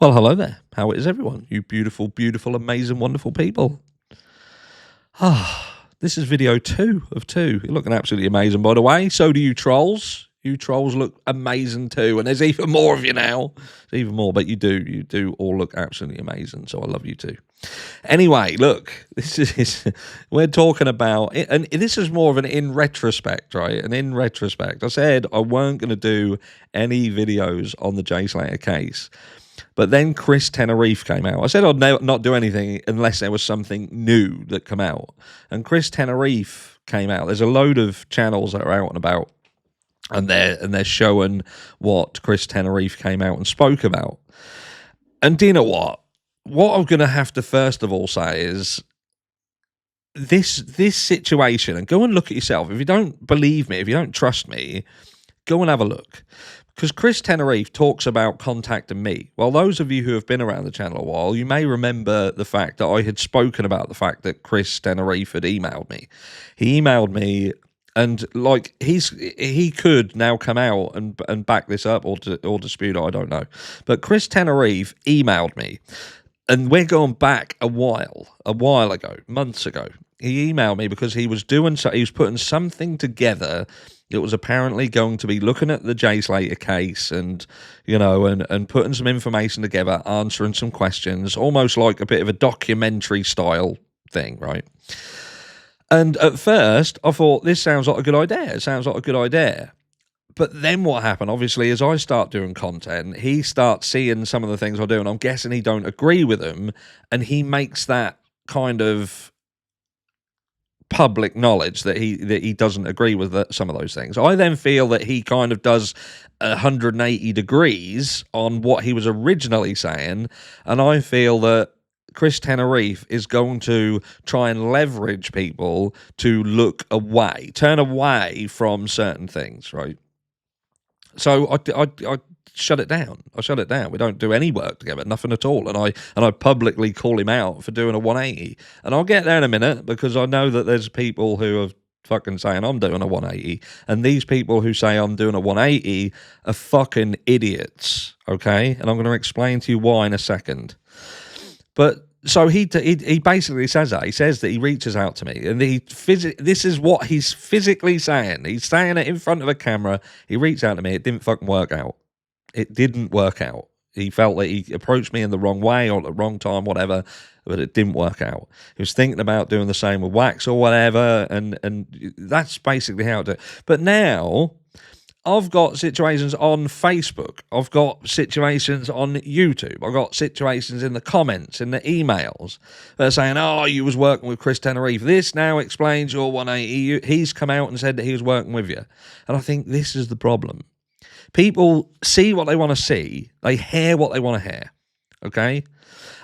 Well, hello there. How is everyone? You beautiful, beautiful, amazing, wonderful people. This is video 2 of 2. You're looking absolutely amazing, by the way. So do you trolls. You trolls look amazing too. And there's even more of you now. There's even more, but you do all look absolutely amazing. So I love you too. Anyway, look, we're talking about, and this is more of an in retrospect, right? And in retrospect, I said I weren't going to do any videos on the Jay Slater case. But then Chris Tenerife came out. I said I'd not do anything unless there was something new that come out. And Chris Tenerife came out. There's a load of channels that are out and about, and they're showing what Chris Tenerife came out and spoke about. And do you know what? What I'm going to have to first of all say is this situation, and go and look at yourself. If you don't believe me, if you don't trust me, go and have a look. Because Chris Tenerife talks about contacting me. Well, those of you who have been around the channel a while, you may remember the fact that I had spoken about the fact that Chris Tenerife had emailed me. He emailed me, and like he could now come out and back this up or dispute it, I don't know. But Chris Tenerife emailed me, and we're going back a while ago, months ago. He emailed me because he was putting something together. It was apparently going to be looking at the Jay Slater case and, you know, and putting some information together, answering some questions, almost like a bit of a documentary style thing, right? And at first, I thought, this sounds like a good idea. It sounds like a good idea. But then what happened, obviously, as I start doing content, he starts seeing some of the things I do, and I'm guessing he don't agree with them, and he makes that kind of public knowledge that he doesn't agree with some of those things. I then feel that he kind of does 180 degrees on what he was originally saying, and I feel that Chris Tenerife is going to try and leverage people to look away, turn away from certain things, right? So I shut it down. I shut it down. We don't do any work together, nothing at all. And I publicly call him out for doing a 180. And I'll get there in a minute, because I know that there's people who are fucking saying I'm doing a 180, and these people who say I'm doing a 180 are fucking idiots. Okay, and I'm going to explain to you why in a second. But so he basically says that. He says that he reaches out to me, and this is what he's physically saying. He's saying it in front of a camera. He reached out to me. It didn't fucking work out. It didn't work out. He felt that he approached me in the wrong way or at the wrong time, whatever, but it didn't work out. He was thinking about doing the same with wax or whatever, and that's basically how it did. But now I've got situations on Facebook. I've got situations on YouTube. I've got situations in the comments, in the emails. They're saying, oh, you was working with Chris Tenerife. This now explains your 180. He's come out and said that he was working with you. And I think this is the problem. People see what they want to see. They hear what they want to hear. Okay?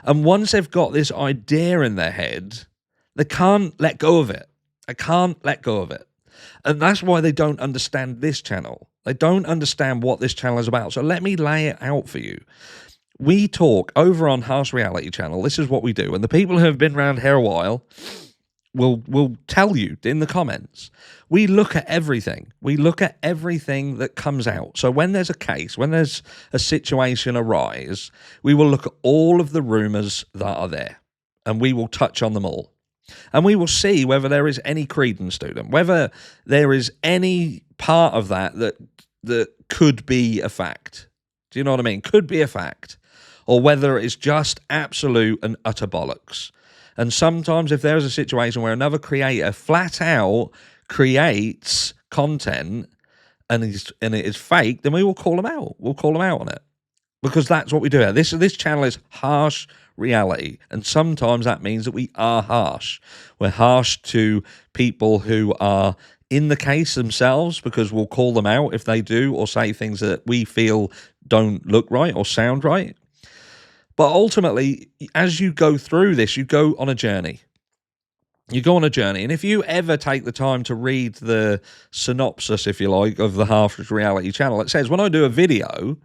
And once they've got this idea in their head, they can't let go of it. They can't let go of it. And that's why they don't understand this channel. They don't understand what this channel is about. So let me lay it out for you. We talk over on Harsh Reality Channel. This is what we do. And the people who have been around here a while will tell you in the comments. We look at everything. We look at everything that comes out. So when there's a case, when there's a situation arise, we will look at all of the rumors that are there, and we will touch on them all. And we will see whether there is any credence to them, whether there is any part of that could be a fact. Do you know what I mean? Could be a fact. Or whether it's just absolute and utter bollocks. And sometimes if there's a situation where another creator flat out creates content and it is fake, then we will call them out. We'll call them out on it. Because that's what we do here. This channel is harsh reality, and sometimes that means that we are harsh. We're harsh to people who are in the case themselves, because we'll call them out if they do or say things that we feel don't look right or sound right. But ultimately, as you go through this, you go on a journey. You go on a journey, and if you ever take the time to read the synopsis, if you like, of the Harsh Reality Channel, it says, when I do a video,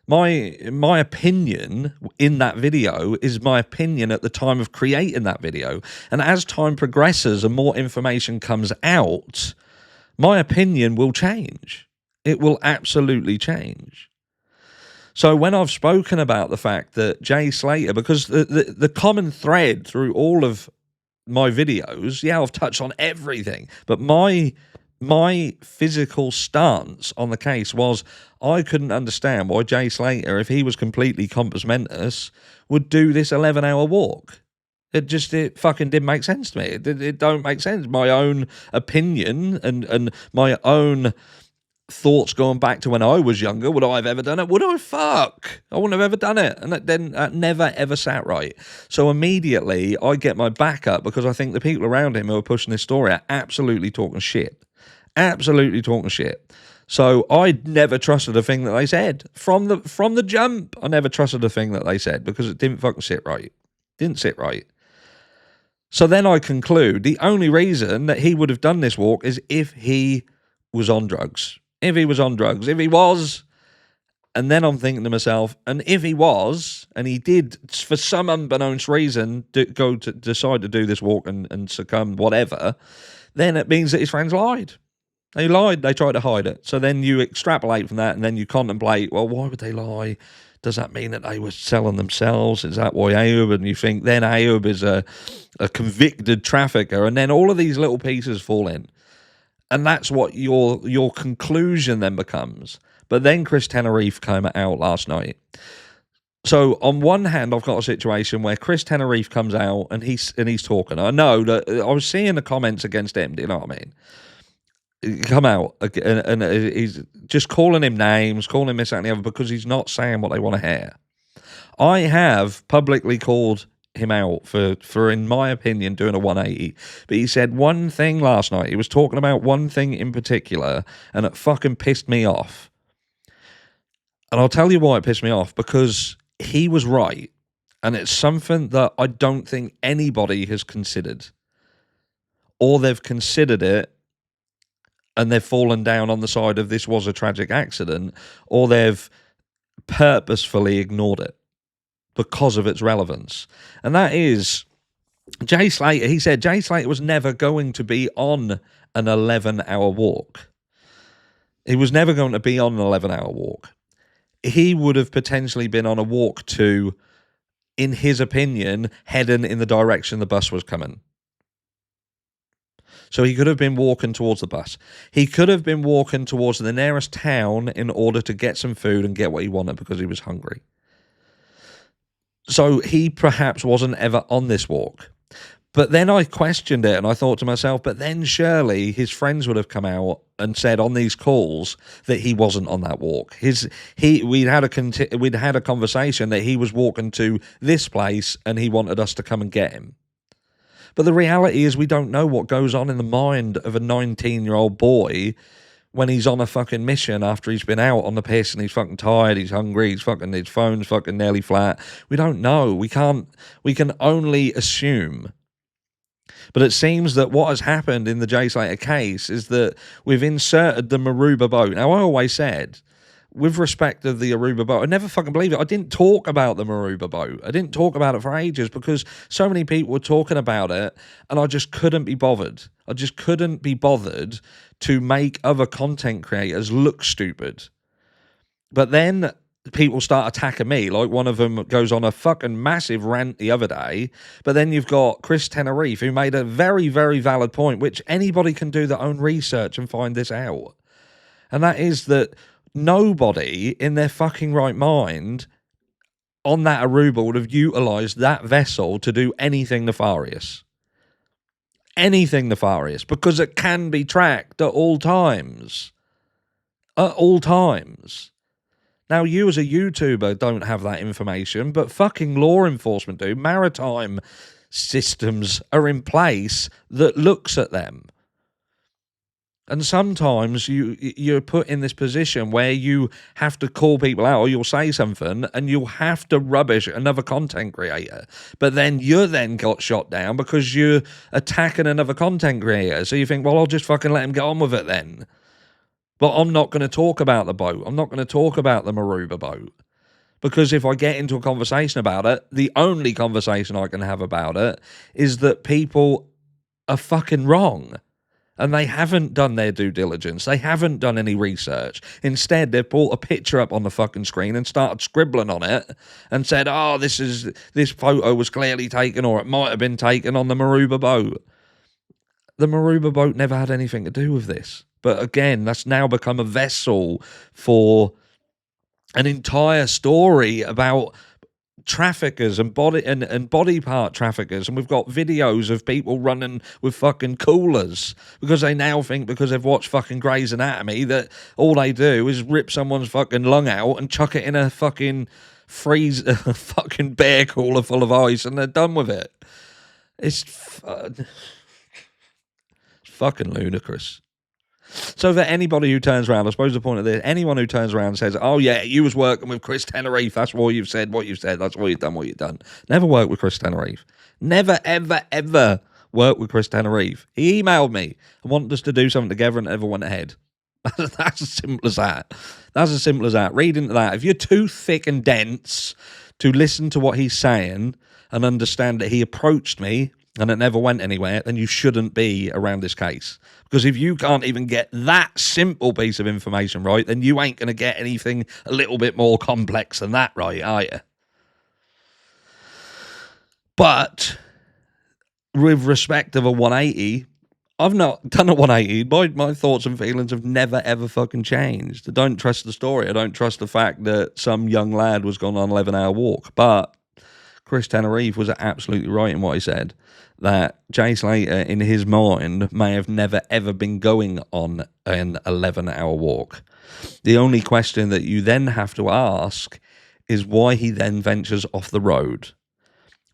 my opinion in that video is my opinion at the time of creating that video. And as time progresses and more information comes out, my opinion will change. It will absolutely change. So when I've spoken about the fact that Jay Slater, because the common thread through all of my videos, yeah, I've touched on everything, but my physical stance on the case was I couldn't understand why Jay Slater, if he was completely compos mentis, would do this 11-hour walk. It fucking didn't make sense to me. It don't make sense. My own opinion and my own thoughts going back to when I was younger. Would I have ever done it? Would I? Fuck. I wouldn't have ever done it. And that never ever sat right. So immediately I get my back up because I think the people around him who are pushing this story are absolutely talking shit. Absolutely talking shit. So I never trusted a thing that they said. From the jump, I never trusted a thing that they said because it didn't fucking sit right. Didn't sit right. So then I conclude the only reason that he would have done this walk is if he was on drugs. If he was on drugs. If he was, and then I'm thinking to myself, and if he was, and he did, for some unbeknownst reason, decide to do this walk and succumb, whatever, then it means that his friends lied. They lied. They tried to hide it. So then you extrapolate from that, and then you contemplate, well, why would they lie? Does that mean that they were selling themselves? Is that why Ayub? And you think then Ayub is a convicted trafficker, and then all of these little pieces fall in. And that's what your conclusion then becomes. But then Chris Tenerife came out last night. So on one hand, I've got a situation where Chris Tenerife comes out and he's talking. I know that I was seeing the comments against him. Do you know what I mean? Come out and he's just calling him names, calling him this, that, and the other because he's not saying what they want to hear. I have publicly called him out for, in my opinion, doing a 180. But he said one thing last night. He was talking about one thing in particular, and it fucking pissed me off. And I'll tell you why it pissed me off, because he was right. And it's something that I don't think anybody has considered. Or they've considered it, and they've fallen down on the side of this was a tragic accident, or they've purposefully ignored it because of its relevance. And that is Jay Slater. He said Jay Slater was never going to be on an 11-hour walk. He was never going to be on an 11-hour walk. He would have potentially been on a walk to, in his opinion, heading in the direction the bus was coming. So he could have been walking towards the bus. He could have been walking towards the nearest town in order to get some food and get what he wanted because he was hungry. So he perhaps wasn't ever on this walk. But then I questioned it and I thought to myself, but then surely his friends would have come out and said on these calls that he wasn't on that walk. We'd had a conversation that he was walking to this place and he wanted us to come and get him. But the reality is we don't know what goes on in the mind of a 19-year-old boy when he's on a fucking mission after he's been out on the piss and he's fucking tired, he's hungry, his phone's fucking nearly flat. We don't know. We can only assume. But it seems that what has happened in the Jay Slater case is that we've inserted the Maruba boat. Now, I always said, with respect to the Aruba boat, I never fucking believe it. I didn't talk about the Maruba boat. I didn't talk about it for ages because so many people were talking about it and I just couldn't be bothered. I just couldn't be bothered to make other content creators look stupid. But then people start attacking me. Like one of them goes on a fucking massive rant the other day. But then you've got Chris Tenerife, who made a very, very valid point, which anybody can do their own research and find this out. And that is that nobody in their fucking right mind on that Aruba would have utilised that vessel to do anything nefarious. Anything nefarious, because it can be tracked at all times. At all times. Now, you as a YouTuber don't have that information, but fucking law enforcement do. Maritime systems are in place that looks at them. And sometimes you're put in this position where you have to call people out or you'll say something and you'll have to rubbish another content creator. But then you're then got shot down because you're attacking another content creator. So you think, well, I'll just fucking let him get on with it then. But I'm not going to talk about the boat. I'm not going to talk about the Maruba boat. Because if I get into a conversation about it, the only conversation I can have about it is that people are fucking wrong. And they haven't done their due diligence. They haven't done any research. Instead, they've brought a picture up on the fucking screen and started scribbling on it and said, oh, this photo was clearly taken, or it might have been taken on the Maruba boat. The Maruba boat never had anything to do with this. But again, that's now become a vessel for an entire story about traffickers and body part traffickers, and we've got videos of people running with fucking coolers because they now think, because they've watched fucking Grey's Anatomy, that all they do is rip someone's fucking lung out and chuck it in a fucking fucking beer cooler full of ice and they're done with it. It's fucking ludicrous. So for anybody who turns around, I suppose the point of this, anyone who turns around and says, oh yeah, you was working with Chris Tenerife, that's why you've said what you've said, that's why you've done what you've done. Never worked with Chris Tenerife. Never, ever, ever worked with Chris Tenerife. He emailed me and wanted us to do something together and never went ahead. That's as simple as that. That's as simple as that. Read into that. If you're too thick and dense to listen to what he's saying and understand that he approached me and it never went anywhere, then you shouldn't be around this case. Because if you can't even get that simple piece of information right, then you ain't going to get anything a little bit more complex than that right, are you? But with respect of a 180, I've not done a 180. My thoughts and feelings have never, ever fucking changed. I don't trust the story. I don't trust the fact that some young lad was gone on an 11-hour walk. But Chris Tenerife was absolutely right in what he said, that Jay Slater, in his mind, may have never, ever been going on an 11-hour walk. The only question that you then have to ask is why he then ventures off the road.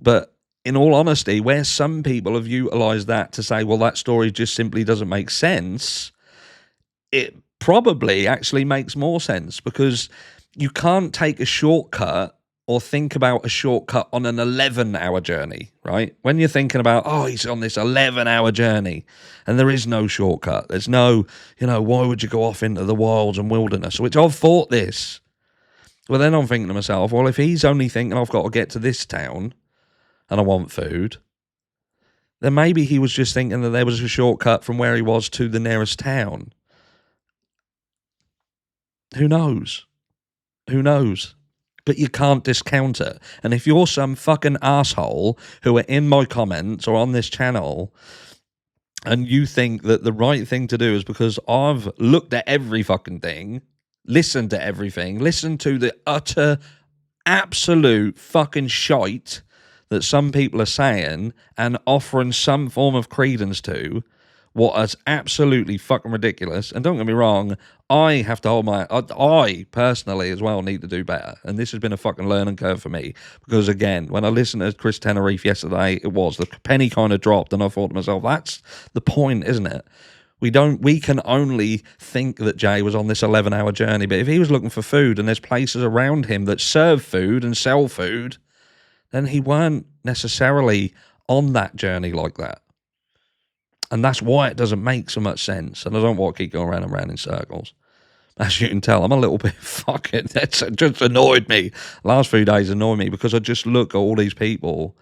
But in all honesty, where some people have utilised that to say, well, that story just simply doesn't make sense, it probably actually makes more sense, because you can't take a shortcut or think about a shortcut on an 11-hour journey, right? When you're thinking about, oh, he's on this 11-hour journey, and there is no shortcut. There's no, why would you go off into the wilds and wilderness? Which I've thought this. Well, then I'm thinking to myself, well, if he's only thinking I've got to get to this town and I want food, then maybe he was just thinking that there was a shortcut from where he was to the nearest town. Who knows? Who knows? But you can't discount it. And if you're some fucking asshole who are in my comments or on this channel and you think that the right thing to do is because I've looked at every fucking thing, listened to everything, listened to the utter, absolute fucking shite that some people are saying and offering some form of credence to, what is absolutely fucking ridiculous. And don't get me wrong, I have to hold I personally as well need to do better. And this has been a fucking learning curve for me. Because again, when I listened to Chris Tenerife yesterday, the penny kind of dropped and I thought to myself, that's the point, isn't it? We can only think that Jay was on this 11-hour journey, but if he was looking for food and there's places around him that serve food and sell food, then he weren't necessarily on that journey like that. And that's why it doesn't make so much sense. And I don't want to keep going round and round in circles. As you can tell, I'm a little bit fucking, that's just annoyed me. Last few days annoyed me because I just look at all these people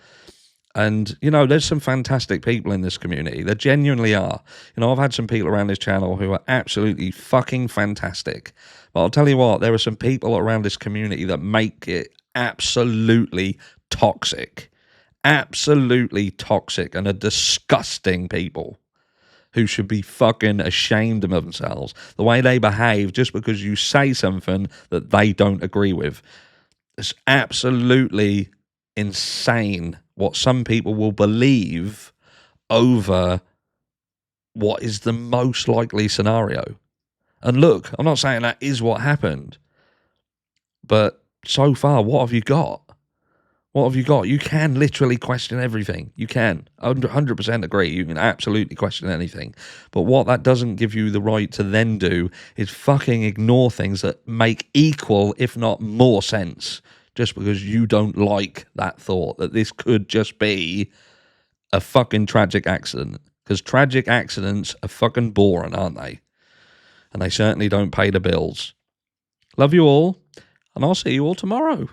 and, there's some fantastic people in this community. There genuinely are. I've had some people around this channel who are absolutely fucking fantastic. But I'll tell you what, there are some people around this community that make it absolutely toxic. Absolutely toxic and are disgusting people who should be fucking ashamed of themselves. The way they behave just because you say something that they don't agree with. It's absolutely insane what some people will believe over what is the most likely scenario. And look, I'm not saying that is what happened, but so far, what have you got? What have you got? You can literally question everything. You can. 100% agree. You can absolutely question anything. But what that doesn't give you the right to then do is fucking ignore things that make equal, if not more sense, just because you don't like that thought that this could just be a fucking tragic accident. Because tragic accidents are fucking boring, aren't they? And they certainly don't pay the bills. Love you all, and I'll see you all tomorrow.